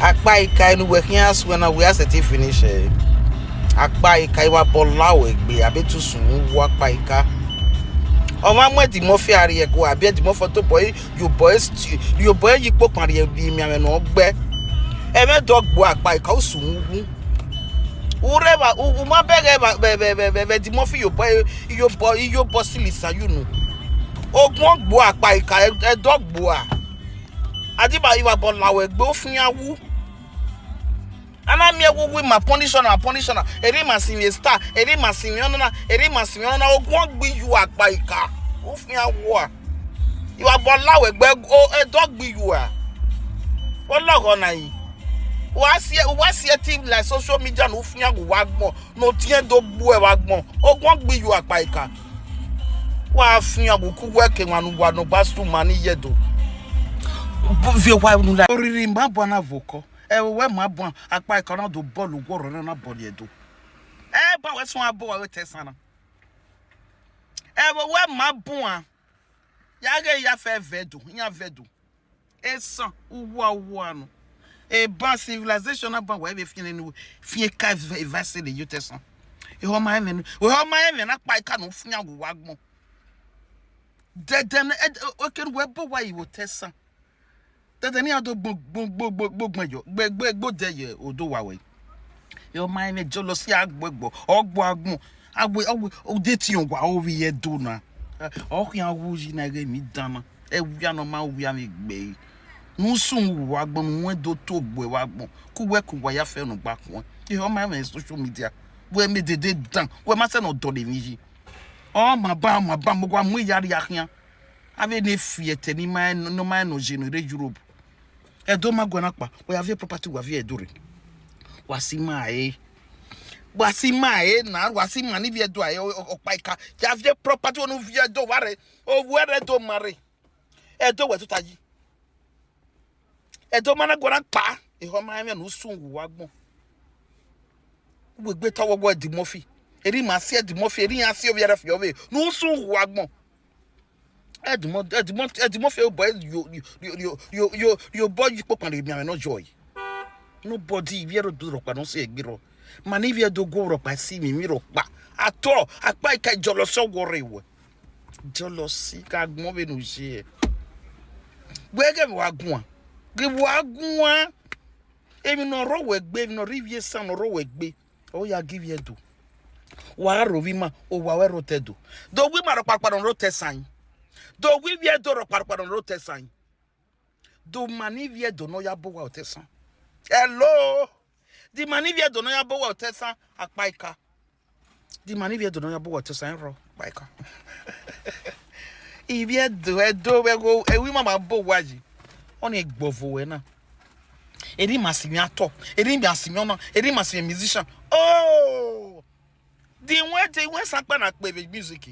Akpai kai no working as when we are set finish. Akpai kai wa bolawe be abetu sun wo akpai ka. Oma mo di mo fi are go abi di mo photo boy you boys you pop are bi mi ame no gbe. Eme dog bo akpai ka sun wu. Ureba uma be di mo fi you boss lisa you know. Ogun gbo akpai ka e dog bo a. Adiba you wa bolawe gbe ofun awu. Ana me wo my punishment. Eri masimi star, eri masimi ona, ogun gbi you agba ika. Ofin awo a. You are bolawe gbe o dog gbi you a. Ologo na yi. Wa see team like social media no ofin awo wagbon, no tien do gbu e wagbon. Ogun gbi you agba ika. Wa afin awo ku work wanu wa no bastu mani yedo. Vie wa nu la. Oriri mba bona voko. We ma bon akpa ikona do ball go run na ball yedo ba we so abo we tesana we ma bon ya ga ya fe vedo nya vedo esan uwu no ba civilization na ba we be fie ka vase de you tesan ho ma even akpa ika no funya go wagbon de o ken we bo wa you tesan Tani ado gbogbo deye odo wa we. Your mind jealousy agbegbo ogbo agbo odeti on wa ovi ye do na. O yan wuji na ge mi dama. E wi no ma wi am gbe. Nu sun wa gbon mu do to gbo wa gbon. Ku wa ya fe no gba kon. Your mind social media. We me de dan. We ma se no do de mi. Oh ma ba mo gwa mu yari ahia. Ave ne fiete ni ma no genere Europe. Edoma gwanakpa we have property we have edure wasima na wasima ni vie do aye opaika you have property onu vie do ware o were do mare edo we tutaji edo mana gwanakpa e ho ma me no sungu wagbon we gbe tawo gbo di mofi eri ma se di mofi eri yan se obiara fi obe no sungu wagbon Edmo feel boy you boy you pop and me no joy. Nobody we do rock no say gbiro. Man if you do go rock I see me rock ba. At all akpa ka jealousy worry we. Jealousy ka gbon be no je. We ge wa gun. Ge wa gun. Even no ro we gbe no rivie san ro we gbe. Oh ya give you do. Wa rovima o wa we rotedo. Do we ma ro pa no rotesan. Do we vie do roparpar on rotesan. Do manivie do no ya bowa otesan. Hello. Di manivie do no ya bowa otesan akpaika. Di manivie do no ya bowa otesan ro baika. Ivie do we go we mama bowa ji. On e gbovo we na. Eri masimi ato. Eri masimi ona. Eri masimi musician. Oh. Di when sakpa na pe music.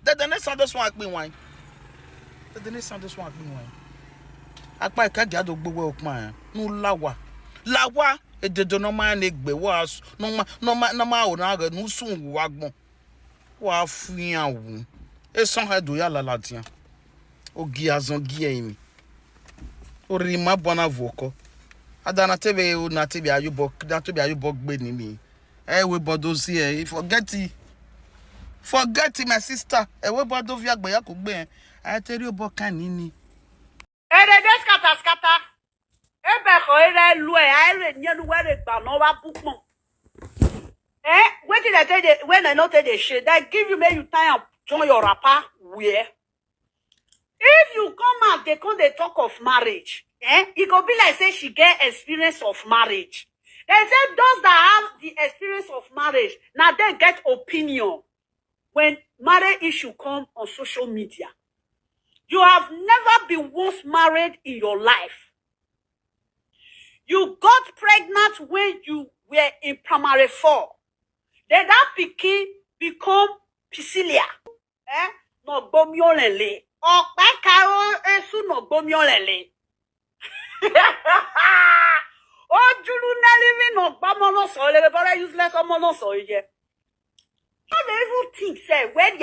The next sound this one akpe wan. The next sound this one akpe wan. Akpa ka ga do gbogbo okpan nu lawa e de do no ma na egbe was no ma o na ga nu sun wa gbon wa fuyan wu e son ha do ya lalatian o gi azon gi emi o ri ma bona voko adana tebe o na tebe ayubo da tebe ayubo gbe ni mi we bodo si forget my sister we bodo vi agbe ya ko gbe I tell you about kanini. Skata. Ebe ko ere lu e ire nyenu were gba no wa pupon. Wetin dey tell you when I not tell the shit, they give you make you time and join your rapper where? If you come out, they talk of marriage. It could be like say she get experience of marriage. They say those that have the experience of marriage, now they get opinion when marriage issue come on social media. You have never been once married in your life. You got pregnant when you were in primary 4. Then that pikin become Pisilia. Nogbabe lele. Okpa karo esu Nogbabe lele. Oh, Julu na living Nogbabe no so lele, but I useless no so ye. You don't even think say when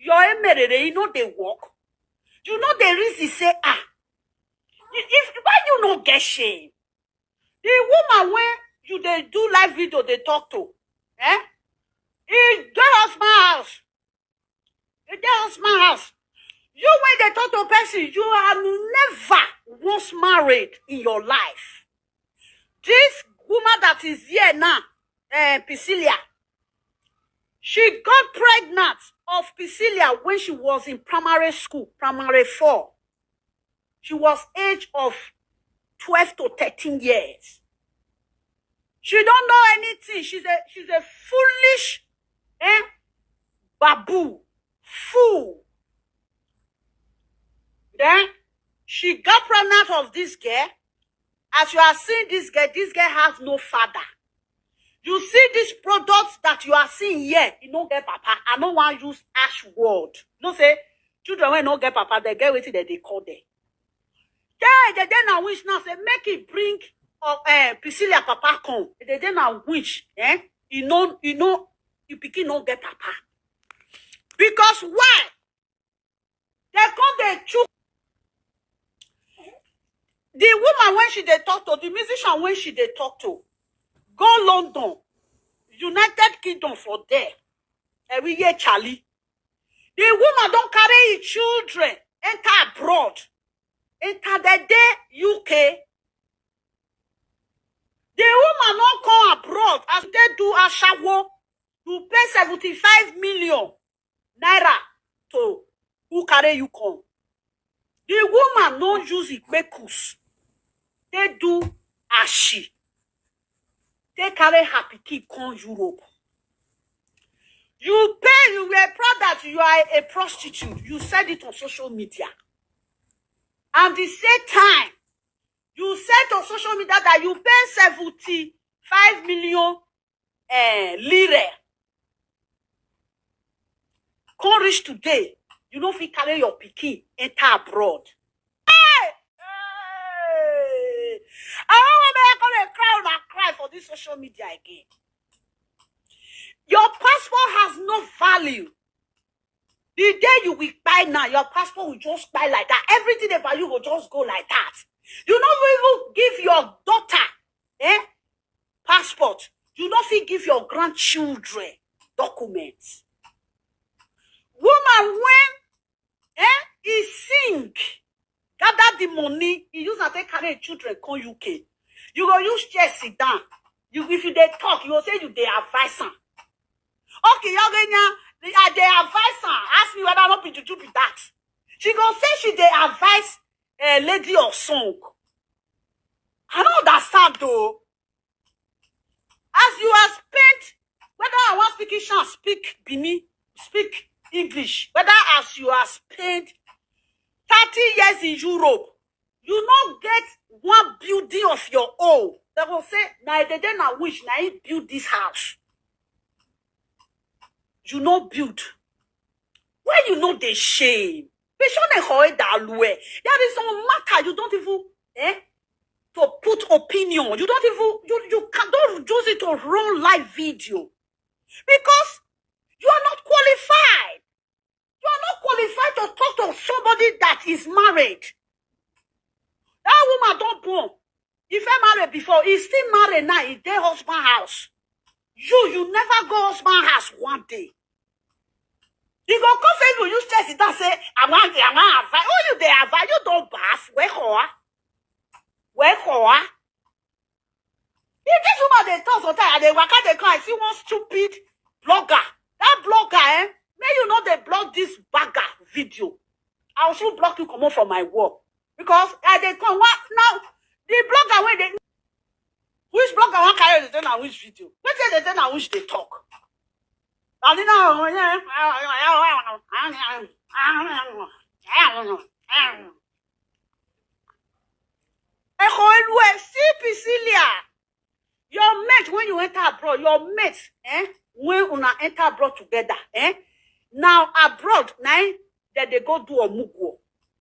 you're married, you know they work. You know the reason say if why you no get shame? The woman when you they do live video, they talk to, eh? In their husband house. In their husband house. You when they talk to a person, you are never once married in your life. This woman that is here now, Priscilla, she got pregnant of Priscilla when she was in primary school, primary 4. She was age of 12 to 13 years. She don't know anything. She's a foolish babu, fool. Then she got pregnant of this girl. As you are seeing this girl has no father. You see these products that you are seeing here, you don't get papa. I don't want to use ash word. You know, say, children when don't get papa, they get what they call them. They then I wish now, say, make it bring Priscilla papa come. They then I wish, you know, you begin not get papa. Because why? They come, they choose. The woman when she they talk to, the musician when she they talk to, go London, United Kingdom for there. Every year, Charlie. The woman don't carry his children, enter abroad. Enter the day UK. The woman don't come abroad as they do a shower. You pay 75 million naira to who carry you come. The woman don't use it bekus. They do ashi. They carry happy kid come Europe. You pay, you were proud that you are a prostitute. You said it on social media. And the same time, you said on social media that you pay 75 million lire. Come reach today, you don't fit carry your pikin enter abroad. Hey! Hey! I don't want to cry and cry for this social media again. Your passport has no value. The day you will buy now, your passport will just buy like that. Everything about you will just go like that. You don't even give your daughter passport. You don't even give your grandchildren documents. Woman, when he sing, gather the money, he use and take carry children come UK. You go use chair sit down. If you they talk, you will say you they advise her. Okay, you're going now. They advise her. Ask me whether I not be to do with that. She go say she they advise a lady or song. I don't understand though. As you are spent, whether I want speak English, speak Bini, speak English, whether as you are spent 30 years in Europe, you not get one building of your own. They will say, now they then I wish now you build this house. You not build. When you know the shame, there is no matter. You don't even to put opinion. You don't even you don't use it to run live video because you are not qualified. You are not qualified to talk to somebody that is married. That woman don't born. If I married before, he's still married now in their husband house. You never go husband house one day. You go come Facebook, you stress it and say, I want advice. Oh, you there advice, you don't bath. Where if this woman they talk sometimes and they work out they come, I see one stupid blogger. That blogger, may you know they block this bagger video. I will still block you come on from my work. Because they come now the blogger when they which blogger want carry the then and which video? Let's say the then and which they talk. And then see Priscilla. Your mate when you enter abroad, your mate, when you enter abroad together, now abroad, now that they go do a mugo.